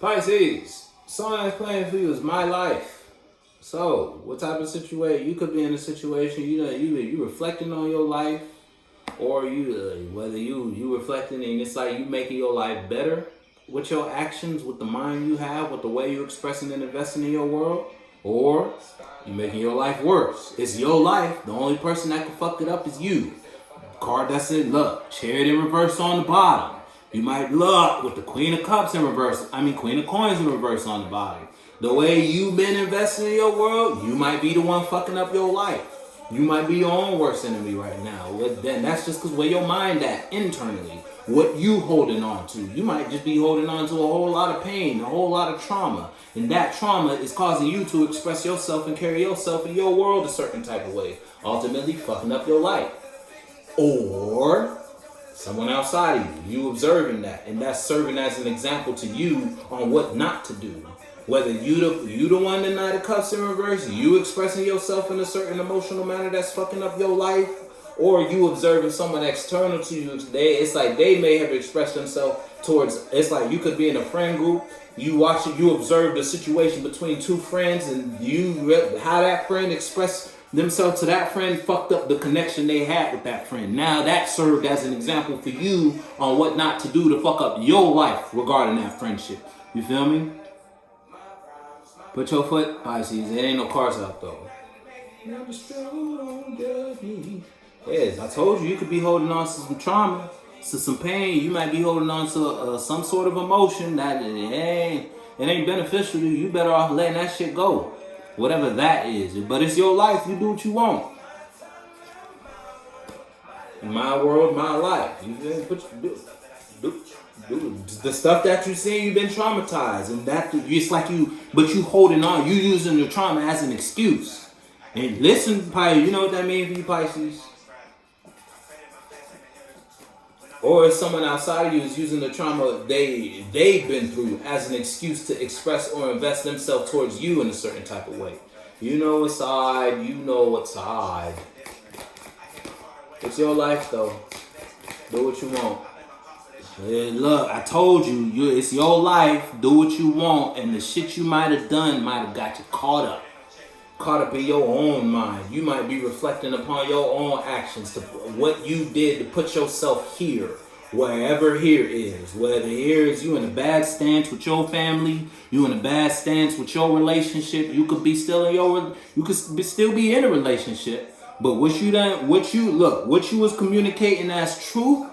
Pisces, song that's playing for you is My Life. So, what type of situation? You could be in a situation, you reflecting on your life, or whether you reflecting and it's like you making your life better with your actions, with the mind you have, with the way you're expressing and investing in your world, or you making your life worse. It's your life. The only person that can fuck it up is you. Card that's in luck. Chariot in reverse on the bottom. You might luck with the Queen of Cups in reverse. Queen of Coins in reverse on the bottom. The way you've been investing in your world, you might be the one fucking up your life. You might be your own worst enemy right now. Then that's just because where your mind at internally. What you holding on to. You might just be holding on to a whole lot of pain, a whole lot of trauma. And that trauma is causing you to express yourself and carry yourself in your world a certain type of way. Ultimately fucking up your life. Or someone outside of you observing that, and that's serving as an example to you on what not to do. Whether you the one in Knight of Cups in reverse, you expressing yourself in a certain emotional manner that's fucking up your life, or you observing someone external to you. It's like they may have expressed themselves towards. It's like you could be in a friend group. You watch it. You observe the situation between two friends, and how that friend expressed themselves to that friend fucked up the connection they had with that friend. Now that served as an example for you on what not to do to fuck up your life regarding that friendship. You feel me? Put your foot, Pisces. It ain't no cars out though. Yes, I told you could be holding on to some trauma, to some pain. You might be holding on to some sort of emotion that it ain't beneficial to you. You better off letting that shit go. Whatever that is. But it's your life. You do what you want. My world, my life. You do the stuff that you see, you've been traumatized. And that it's like but you holding on. You using the trauma as an excuse. And listen, Pisces, you know what that means for you, Pisces? Or if someone outside of you is using the trauma they've been through as an excuse to express or invest themselves towards you in a certain type of way. You know what side, you know what side. It's your life though. Do what you want. Look, I told you, it's your life. Do what you want, and the shit you might have done might have got you caught up in your own mind. You might be reflecting upon your own actions, to what you did to put yourself here, wherever here is. Whether here is you in a bad stance with your family, you in a bad stance with your relationship. You could be still still be in a relationship, but what you was communicating as truth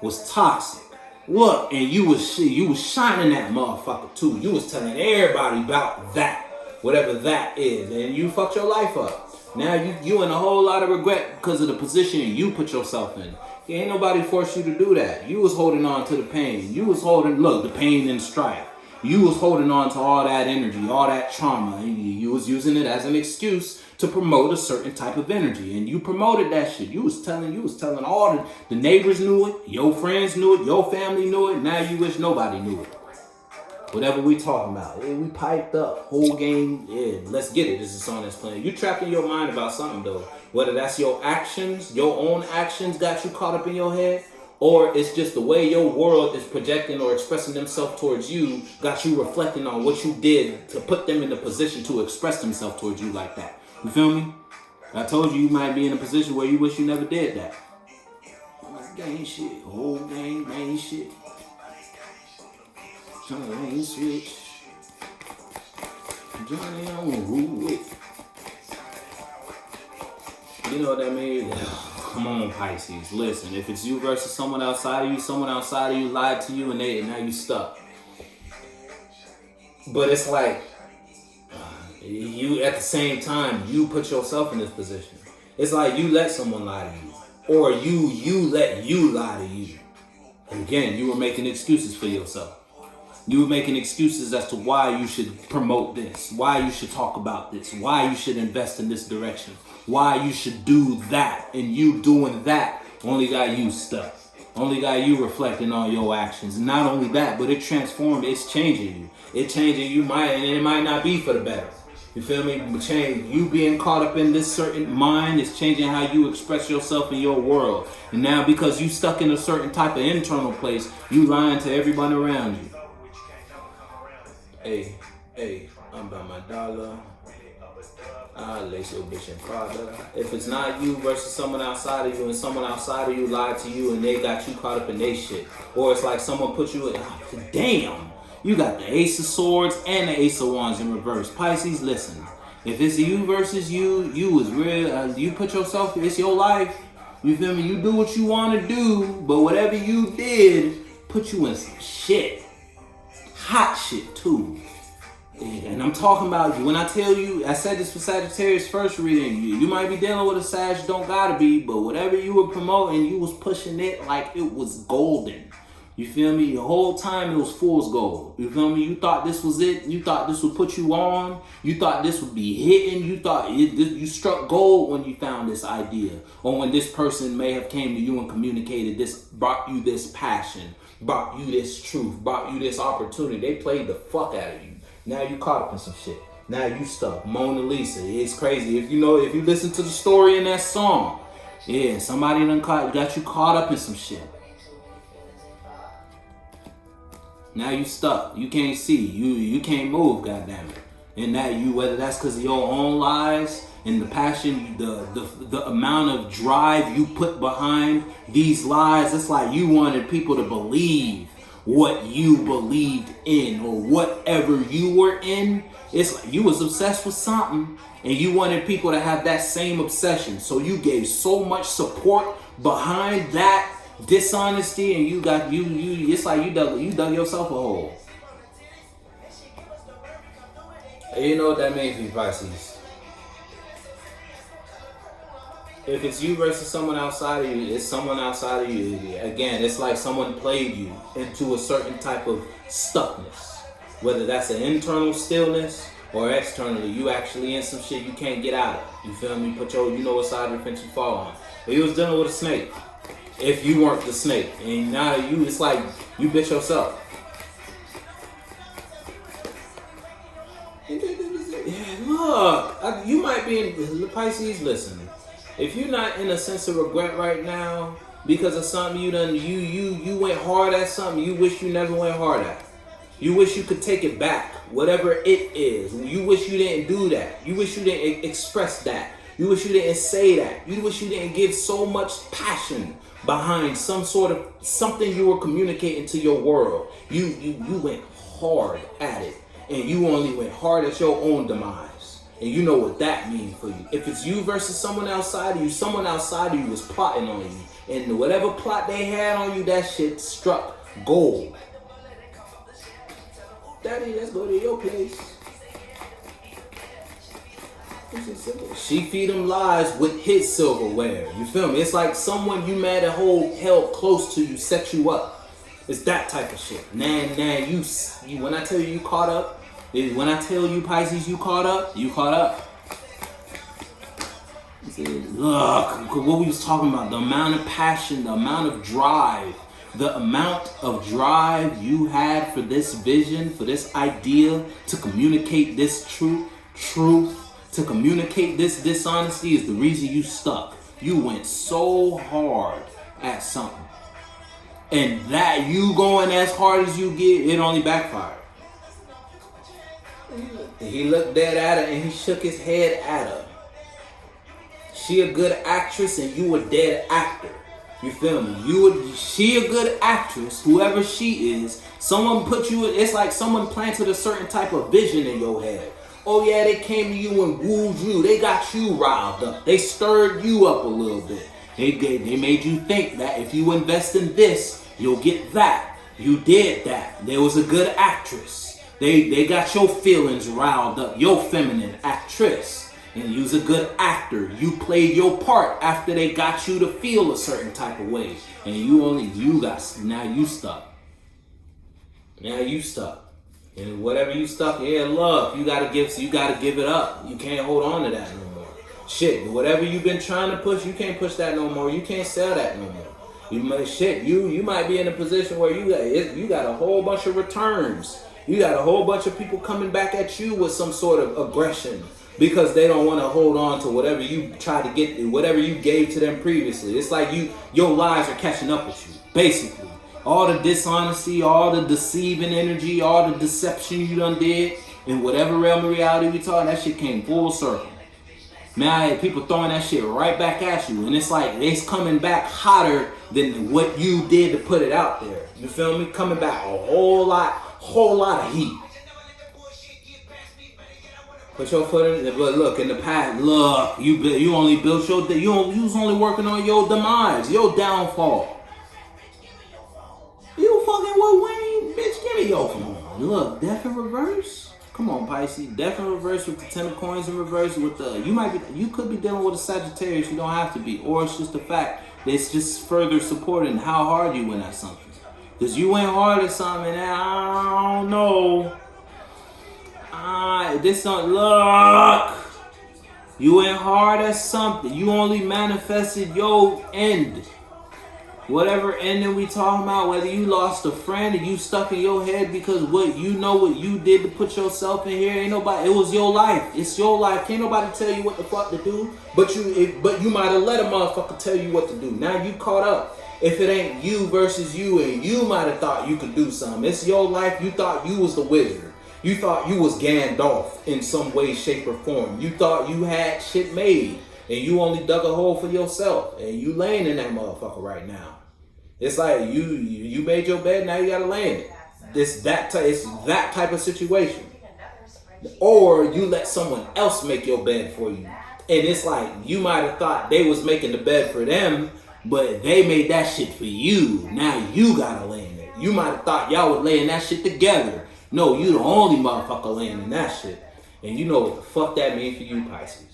was toxic. Look, and you was shining that motherfucker too. You was telling everybody about that. Whatever that is, and you fucked your life up. Now you in a whole lot of regret because of the position you put yourself in. Ain't nobody forced you to do that. You was holding on to the pain. You was the pain and strife. You was holding on to all that energy, all that trauma, and you was using it as an excuse to promote a certain type of energy. And you promoted that shit. You was telling all the neighbors knew it, your friends knew it, your family knew it. Now you wish nobody knew it. Whatever we talking about. Yeah, we piped up. Whole game. Yeah, let's get it. This is a song that's playing. You trapped in your mind about something though. Whether that's your actions, your own actions got you caught up in your head, or it's just the way your world is projecting or expressing themselves towards you, got you reflecting on what you did to put them in the position to express themselves towards you like that. You feel me? I told you might be in a position where you wish you never did that. Gang shit. Whole gang shit. Johnny switch. Johnny on rule it. You know what I mean? Come on, Pisces. Listen, if it's you versus someone outside of you lied to you and now you stuck. But it's like you at the same time you put yourself in this position. It's like you let someone lie to you, or you let you lie to you. And again, you were making excuses for yourself. You were making excuses as to why you should promote this, why you should talk about this, why you should invest in this direction, why you should do that, and you doing that only got you stuck. Only got you reflecting on your actions. And not only that, but it's changing you. It's changing you, and it might not be for the better. You feel me? You being caught up in this certain mind is changing how you express yourself in your world. And now because you stuck in a certain type of internal place, you lying to everyone around you. Hey, hey, I'm about my dollar. I lace your bitch in Prada. If it's not you versus someone outside of you, and someone outside of you lied to you and they got you caught up in their shit, or it's like someone put you in, damn, you got the Ace of Swords and the Ace of Wands in reverse. Pisces, listen. If it's you versus you, you is real. You put yourself. It's your life. You feel me? You do what you want to do, but whatever you did, put you in some shit, hot shit too. And I'm talking about, when I tell you, I said this for Sagittarius first reading, you might be dealing with a Sag, don't gotta be, but whatever you were promoting, you was pushing it like it was golden. You feel me? The whole time it was fool's gold. You feel me? You thought this was it. You thought this would put you on. You thought this would be hitting. You thought you struck gold when you found this idea, or when this person may have came to you and communicated this, brought you this passion, brought you this truth, brought you this opportunity. They played the fuck out of you. Now you caught up in some shit. Now you stuck. Mona Lisa. It's crazy. If you listen to the story in that song, yeah, somebody got you caught up in some shit. Now you stuck. You can't see. You can't move, goddammit. And that whether that's because of your own lies and the passion, the amount of drive you put behind these lies, it's like you wanted people to believe what you believed in, or whatever you were in. It's like you was obsessed with something and you wanted people to have that same obsession. So you gave so much support behind that dishonesty, and you it's like you dug yourself a hole. And you know what that means for you, Pisces? If it's you versus someone outside of you, it's someone outside of you. Again, it's like someone played you into a certain type of stuckness. Whether that's an internal stillness or externally, you actually in some shit you can't get out of. You feel me? You know what side of the fence you fall on. But you was dealing with a snake. If you weren't the snake. And now it's like you bit yourself. Yeah, look, you might be in Pisces, listen. If you're not in a sense of regret right now because of something you done, you went hard at something you wish you never went hard at. You wish you could take it back, whatever it is. You wish you didn't do that. You wish you didn't express that. You wish you didn't say that. You wish you didn't give so much passion behind some sort of something you were communicating to your world. You went hard at it, and you only went hard at your own demise. And you know what that means for you. If it's you versus someone outside of you, someone outside of you was plotting on you. And whatever plot they had on you, that shit struck gold. Daddy, let's go to your place. She feed him lies with his silverware. You feel me? It's like someone you mad at held close to you set you up. It's that type of shit. Nah, you when I tell you caught up, when I tell you, Pisces, you caught up, you caught up. Look, what we was talking about, the amount of passion, the amount of drive, you had for this vision, for this idea, to communicate this truth, to communicate this dishonesty is the reason you stuck. You went so hard at something. And that you going as hard as you get, it only backfired. He looked dead at her and he shook his head at her. She a good actress and you a dead actor. You feel me? She a good actress, whoever she is. Someone put you, it's like someone planted a certain type of vision in your head. Oh yeah, they came to you and wooed you. They got you riled up. They stirred you up a little bit. They made you think that if you invest in this, you'll get that. You did that. There was a good actress. They got your feelings riled up. Your feminine actress. And you's a good actor. You played your part after they got you to feel a certain type of way. And now you stuck. Now you stuck. And whatever you stuck, yeah, love, you gotta give it up. You can't hold on to that no more. Shit, whatever you've been trying to push, you can't push that no more. You can't sell that no more. You might be in a position where you got a whole bunch of returns. You got a whole bunch of people coming back at you with some sort of aggression because they don't want to hold on to whatever you tried to get, whatever you gave to them previously. It's like your lies are catching up with you, basically. All the dishonesty, all the deceiving energy, all the deception you done did in whatever realm of reality we talk, that shit came full circle. Now people throwing that shit right back at you, and it's like it's coming back hotter than what you did to put it out there. You feel me? Coming back a whole lot of heat. Put your foot in it, but look in the past. Look, you only built your you was only working on your demise, your downfall. You fucking with Wayne, bitch. Give me your phone. Look, death in reverse. Come on, Pisces. Death in reverse with the 10 of coins in reverse with the you could be dealing with a Sagittarius. You don't have to be, or it's just the fact that it's just further supporting how hard you went at something. Cause you went hard at something, and I don't know. This don't look. You went hard at something. You only manifested your end. Whatever ending we talking about, whether you lost a friend or you stuck in your head because what you did to put yourself in here, ain't nobody. It was your life. It's your life. Can't nobody tell you what the fuck to do. But you might have let a motherfucker tell you what to do. Now you caught up. If it ain't you versus you, and you might have thought you could do something. It's your life. You thought you was the wizard. You thought you was Gandalf in some way, shape, or form. You thought you had shit made, and you only dug a hole for yourself, and you laying in that motherfucker right now. It's like you made your bed, now you gotta lay in it. It's that type of situation. Or you let someone else make your bed for you. And it's like you might have thought they was making the bed for them, but they made that shit for you. Now you gotta lay in it. You might have thought y'all would lay in that shit together. No, you the only motherfucker laying in that shit. And you know what the fuck that means for you, Pisces.